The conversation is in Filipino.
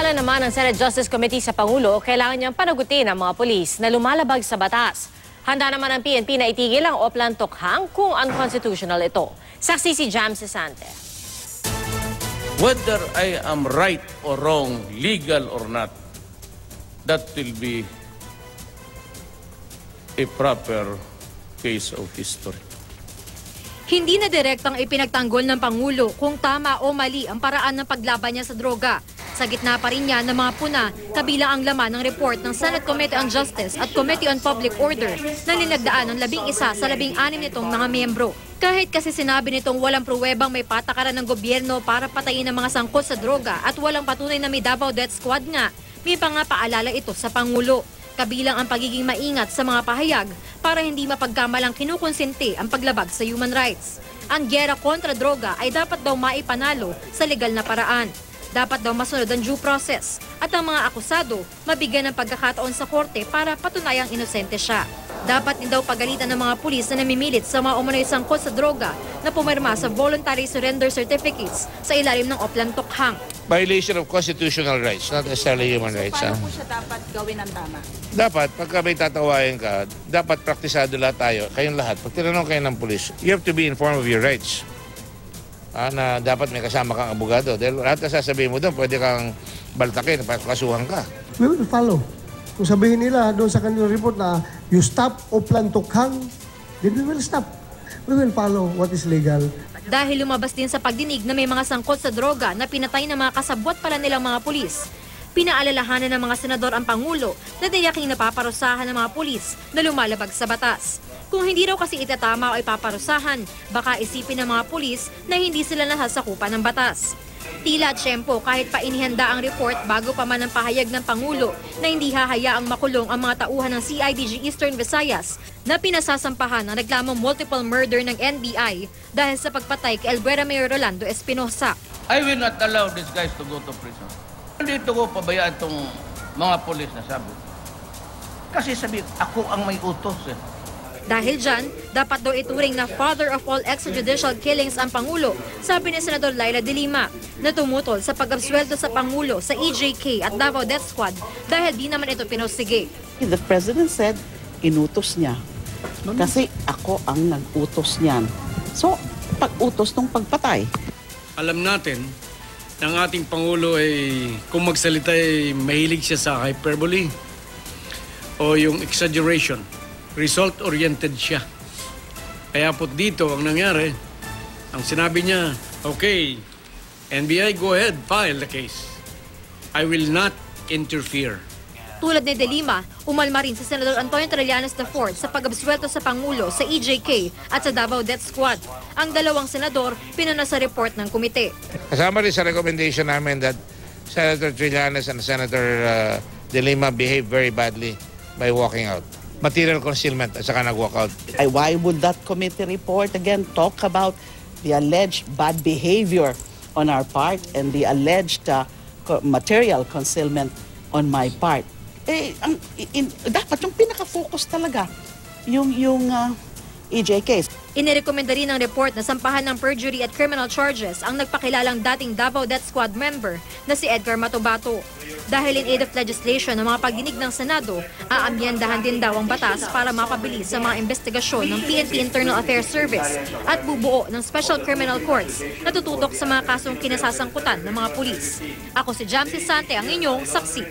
Paalala naman ng Senate Justice Committee sa Pangulo, kailangan niyang panagutin ang mga pulis na lumalabag sa batas. Handa naman ang PNP na itigil ang Oplan Tokhang kung unconstitutional ito. Saksi si Jam Sesante. Whether I am right or wrong, legal or not, that will be a proper case of history. Hindi na direktang ipinagtanggol ng Pangulo kung tama o mali ang paraan ng paglaban niya sa droga. Sa gitna pa rin niya ng mga puna, kabilang ang laman ng report ng Senate Committee on Justice at Committee on Public Order na linagdaan ng 11 sa 16 nitong mga miyembro. Kahit kasi sinabi nitong walang pruwebang may patakaran ng gobyerno para patayin ang mga sangkot sa droga at walang patunay na may Davao Death Squad nga, may pangapaalala ito sa Pangulo. Kabilang ang pagiging maingat sa mga pahayag para hindi mapagkamalang kinukonsente ang paglabag sa human rights. Ang gyera kontra droga ay dapat daw maipanalo sa legal na paraan. Dapat daw masunod ang due process at ang mga akusado mabigyan ng pagkakataon sa korte para patunayang inosente siya. Dapat din daw pagalitan ng mga pulis na namimilit sa mga umano'y sangkot sa droga na pumirma sa voluntary surrender certificates sa ilalim ng Oplan Tokhang. Violation of constitutional rights, not necessarily human rights. Paano po siya dapat gawin ang tama? Dapat, pagka may tatawain ka, dapat praktisado lahat tayo, kayong lahat. Pag tinanong kayo ng pulis, you have to be informed of your rights. Na dapat may kasama kang abogado. Dahil lahat na sasabihin mo doon, pwede kang baltakin, kasuhan ka. We will follow. Kung sabihin nila doon sa kanilang report na you stop Oplan Tokhang, then we will stop. We will follow what is legal. Dahil lumabas din sa pagdinig na may mga sangkot sa droga na pinatay ng mga kasabwat pala nilang mga pulis, pinaalalahanan ng mga senador ang Pangulo na tiyaking napaparusahan ng mga pulis na lumalabag sa batas. Kung hindi raw kasi itatama o ipaparusahan, baka isipin ng mga pulis na hindi sila nasasakupan ng batas. Tila tiyempo kahit pa inihanda ang report bago pa man ang pahayag ng Pangulo na hindi hahayaang makulong ang mga tauhan ng CIDG Eastern Visayas na pinasasampahan ng reklamong multiple murder ng NBI dahil sa pagpatay kay Albuera Mayor Rolando Espinosa. I will not allow these guys to go to prison. Hindi ito ko pabayaan itong mga polis na sabi. Kasi sabi, ako ang may utos eh. Dahil dyan, dapat daw ituring na father of all extrajudicial killings ang Pangulo, sabi ni Senador Laila de Lima, na tumutol sa pag-absueldo sa Pangulo sa EJK at Davao Death Squad dahil di naman ito pinosige. The President said, inutos niya. Kasi ako ang nag-utos niyan. So, pag-utos ng pagpatay. Alam natin na ang ating Pangulo ay kung magsalita ay mahilig siya sa hyperbole o yung exaggeration. Result-oriented siya. Kaya po dito ang nangyari, ang sinabi niya, okay, NBI, go ahead, file the case. I will not interfere. Tulad ni De Lima, umalma rin si Senador Antonio Trillanes IV sa pag-absuelto sa Pangulo sa EJK at sa Davao Death Squad. Ang dalawang senador pinuna sa report ng komite. Kasama rin sa recommendation namin that Senator Trillanes and Senator De Lima behaved very badly by walking out. Material concealment at saka nag-walk out. Why would that committee report again talk about the alleged bad behavior on our part and the alleged material concealment on my part? Dapat yung pinaka-focus talaga yung EJK. Inirekomenda rin ng report na sampahan ng perjury at criminal charges ang nagpakilalang dating Davao Death Squad member na si Edgar Matobato. Dahil in aid of legislation ng mga pagdinig ng Senado, aamyendahan din daw ang batas para mapabilis sa mga investigasyon ng PNP Internal Affairs Service at bubuo ng Special Criminal Courts na tututok sa mga kasong kinasasangkutan ng mga pulis. Ako si Jam Sesante, ang inyong saksi.